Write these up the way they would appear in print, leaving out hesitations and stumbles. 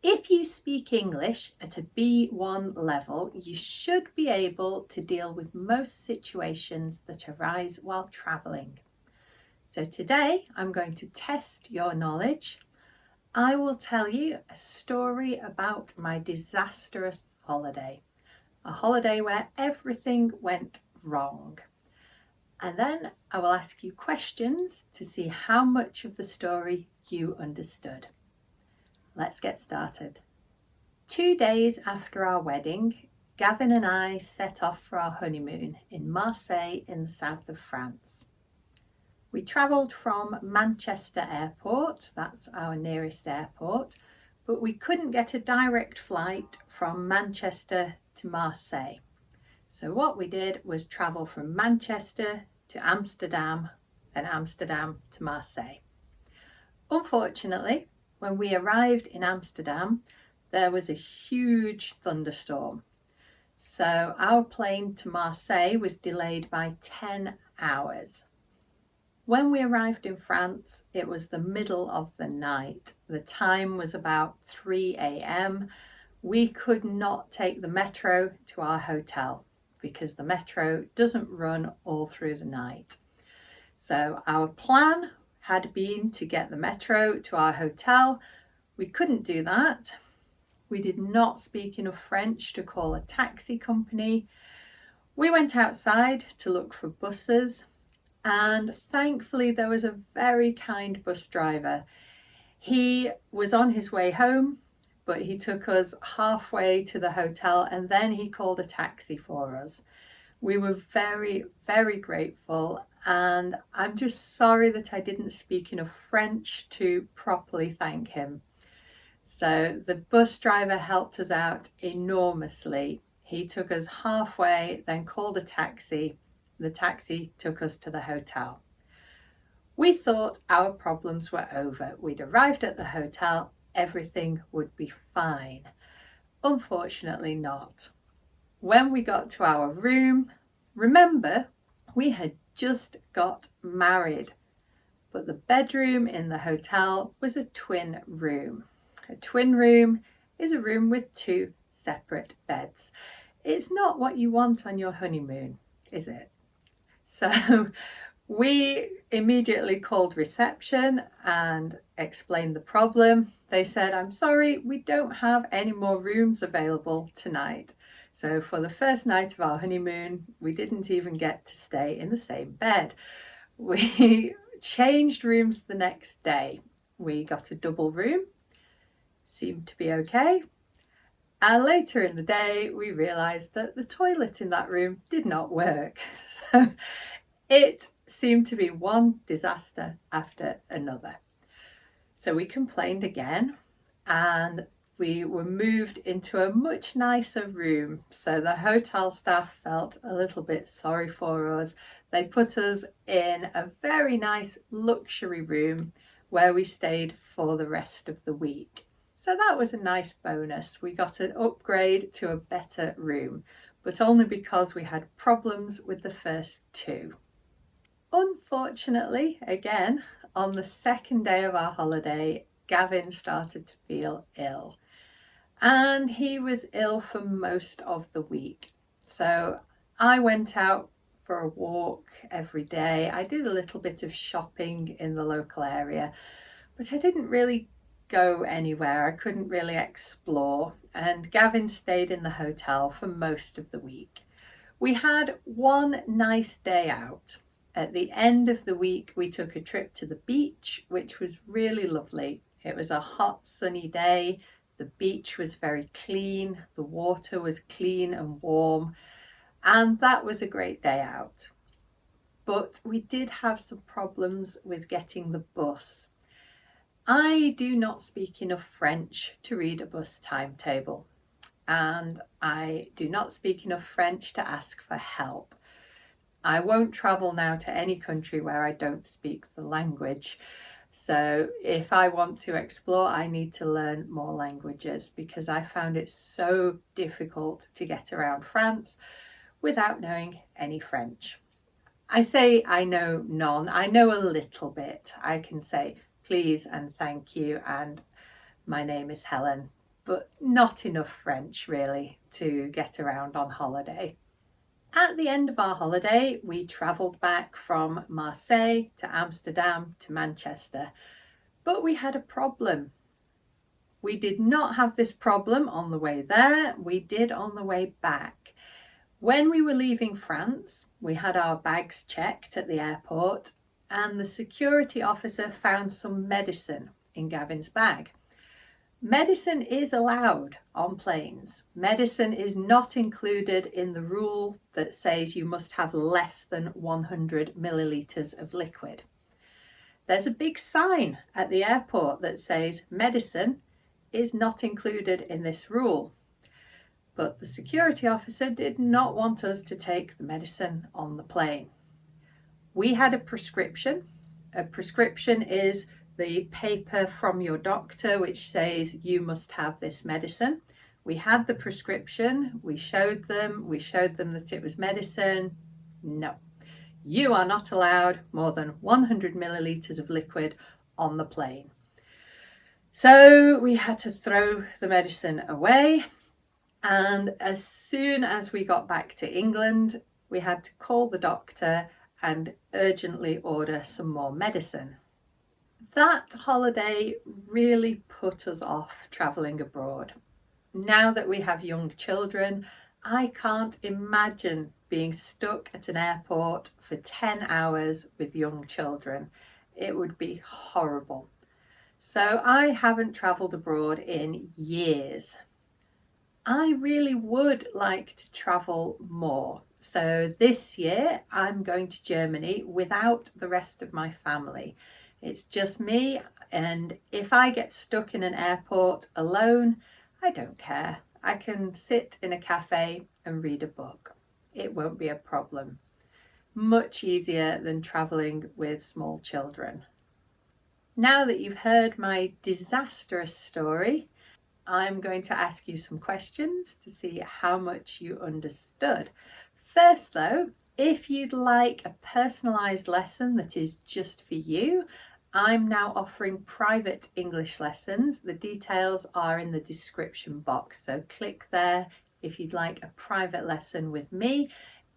If you speak English at a B1 level, you should be able to deal with most situations that arise while travelling. So today I'm going to test your knowledge. I will tell you a story about my disastrous holiday, a holiday where everything went wrong. And then I will ask you questions to see how much of the story you understood. Let's get started. 2 days after our wedding, Gavin and I set off for our honeymoon in Marseille in the south of France. We travelled from Manchester Airport, that's our nearest airport, but we couldn't get a direct flight from Manchester to Marseille. So what we did was travel from Manchester to Amsterdam, then Amsterdam to Marseille. Unfortunately, when we arrived in Amsterdam, there was a huge thunderstorm. So our plane to Marseille was delayed by 10 hours. When we arrived in France, it was the middle of the night. The time was about 3 a.m. We could not take the metro to our hotel because the metro doesn't run all through the night. So our plan had been to get the metro to our hotel. We couldn't do that. We did not speak enough French to call a taxi company. We went outside to look for buses, and thankfully there was a very kind bus driver. He was on his way home, but he took us halfway to the hotel and then he called a taxi for us. We were very, very grateful, and I'm just sorry that I didn't speak enough French to properly thank him. So the bus driver helped us out enormously. He took us halfway, then called a taxi. The taxi took us to the hotel. We thought our problems were over. We'd arrived at the hotel, everything would be fine. Unfortunately not. When we got to our room, remember, we had just got married, but the bedroom in the hotel was a twin room. A twin room is a room with 2 separate beds. It's not what you want on your honeymoon, is it? So we immediately called reception and explained the problem. They said, "I'm sorry, we don't have any more rooms available tonight." So for the first night of our honeymoon, we didn't even get to stay in the same bed. We changed rooms the next day. We got a double room. Seemed to be okay. And later in the day, we realised that the toilet in that room did not work. So it seemed to be one disaster after another. So we complained again, and we were moved into a much nicer room. So the hotel staff felt a little bit sorry for us. They put us in a very nice luxury room where we stayed for the rest of the week. So that was a nice bonus. We got an upgrade to a better room, but only because we had problems with the first 2. Unfortunately, again, on the second day of our holiday, Gavin started to feel ill. And he was ill for most of the week. So I went out for a walk every day. I did a little bit of shopping in the local area, but I didn't really go anywhere. I couldn't really explore, and Gavin stayed in the hotel for most of the week. We had one nice day out. At the end of the week, we took a trip to the beach, which was really lovely. It was a hot, sunny day. The beach was very clean. The water was clean and warm, and that was a great day out. But we did have some problems with getting the bus. I do not speak enough French to read a bus timetable, and I do not speak enough French to ask for help. I won't travel now to any country where I don't speak the language. So if I want to explore, I need to learn more languages because I found it so difficult to get around France without knowing any French. I say I know none. I know a little bit. I can say please and thank you and my name is Helen, but not enough French really to get around on holiday. At the end of our holiday, we travelled back from Marseille to Amsterdam to Manchester, but we had a problem. We did not have this problem on the way there, we did on the way back. When we were leaving France, we had our bags checked at the airport and the security officer found some medicine in Gavin's bag. Medicine is allowed on planes. Medicine is not included in the rule that says you must have less than 100 millilitres of liquid. There's a big sign at the airport that says medicine is not included in this rule. But the security officer did not want us to take the medicine on the plane. We had a prescription. A prescription is the paper from your doctor which says you must have this medicine. We had the prescription, we showed them that it was medicine. No, you are not allowed more than 100 millilitres of liquid on the plane. So we had to throw the medicine away, and as soon as we got back to England, we had to call the doctor and urgently order some more medicine. That holiday really put us off travelling abroad. Now that we have young children, I can't imagine being stuck at an airport for 10 hours with young children. It would be horrible. So I haven't travelled abroad in years. I really would like to travel more. So this year I'm going to Germany without the rest of my family. It's just me, and if I get stuck in an airport alone, I don't care. I can sit in a cafe and read a book. It won't be a problem. Much easier than travelling with small children. Now that you've heard my disastrous story, I'm going to ask you some questions to see how much you understood. First though, if you'd like a personalised lesson that is just for you, I'm now offering private English lessons. The details are in the description box, so click there if you'd like a private lesson with me.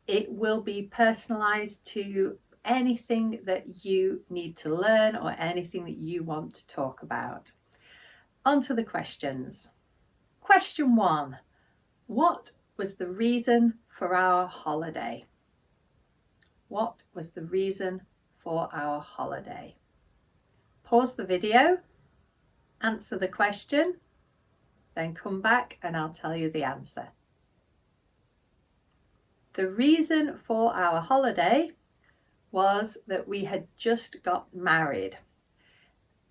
It will be personalised to anything that you need to learn or anything that you want to talk about. On to the questions. Question 1. What was the reason for our holiday? What was the reason for our holiday? Pause the video, answer the question, then come back and I'll tell you the answer. The reason for our holiday was that we had just got married.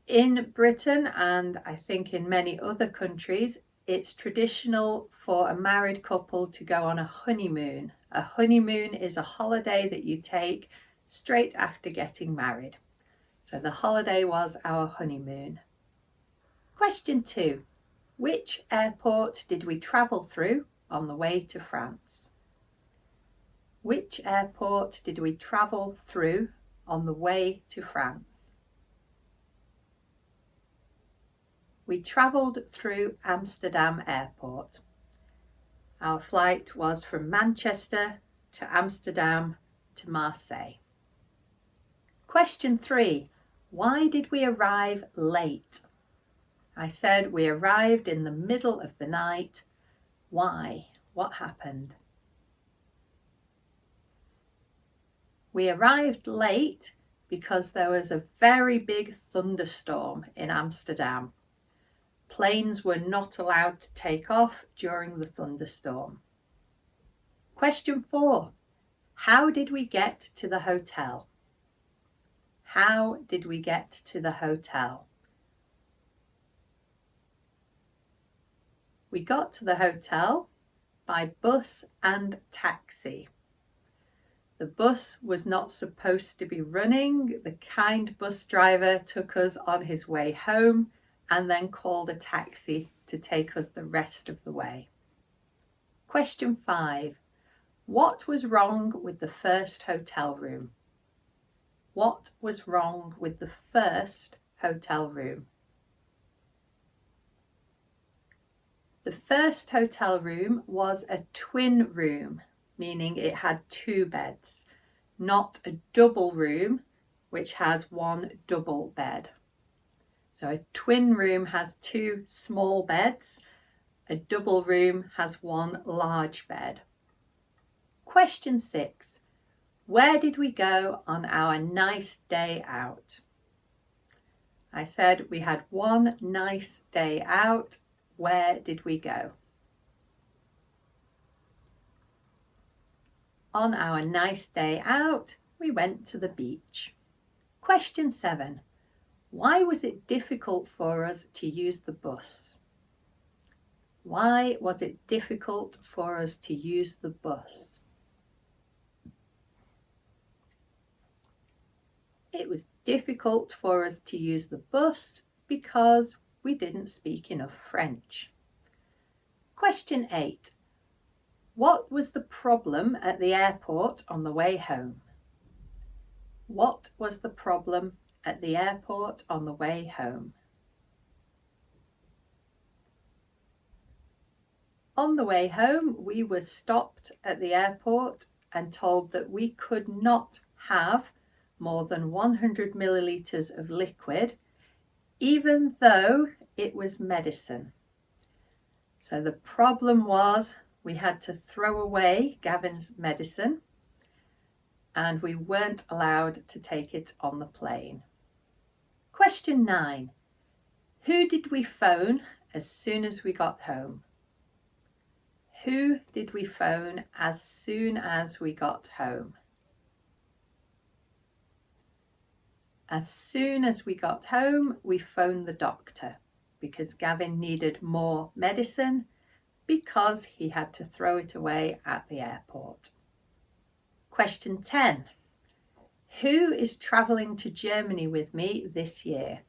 In Britain, and I think in many other countries, it's traditional for a married couple to go on a honeymoon. A honeymoon is a holiday that you take straight after getting married. So the holiday was our honeymoon. Question 2. Which airport did we travel through on the way to France? Which airport did we travel through on the way to France? We travelled through Amsterdam Airport. Our flight was from Manchester to Amsterdam to Marseille. Question 3. Why did we arrive late? I said we arrived in the middle of the night. Why? What happened? We arrived late because there was a very big thunderstorm in Amsterdam. Planes were not allowed to take off during the thunderstorm. Question 4. How did we get to the hotel? How did we get to the hotel? We got to the hotel by bus and taxi. The bus was not supposed to be running. The kind bus driver took us on his way home and then called a taxi to take us the rest of the way. Question 5. What was wrong with the first hotel room? What was wrong with the first hotel room? The first hotel room was a twin room, meaning it had 2 beds, not a double room, which has 1 double bed. So a twin room has 2 small beds. A double room has 1 large bed. Question 6. Where did we go on our nice day out? I said we had one nice day out. Where did we go? On our nice day out, we went to the beach. Question 7. Why was it difficult for us to use the bus? Why was it difficult for us to use the bus? It was difficult for us to use the bus because we didn't speak enough French. Question 8. What was the problem at the airport on the way home? What was the problem at the airport on the way home? On the way home, we were stopped at the airport and told that we could not have more than 100 millilitres of liquid, even though it was medicine. So the problem was we had to throw away Gavin's medicine and we weren't allowed to take it on the plane. Question 9. Who did we phone as soon as we got home? Who did we phone as soon as we got home? As soon as we got home, we phoned the doctor because Gavin needed more medicine because he had to throw it away at the airport. Question 10. Who is travelling to Germany with me this year?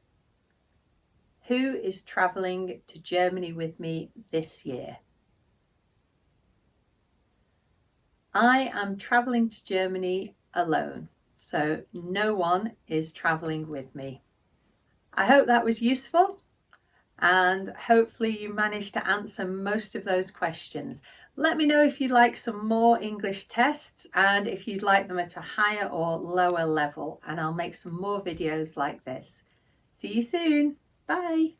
Who is travelling to Germany with me this year? I am travelling to Germany alone, so no one is travelling with me. I hope that was useful and hopefully you managed to answer most of those questions. Let me know if you'd like some more English tests and if you'd like them at a higher or lower level, and I'll make some more videos like this. See you soon. Bye.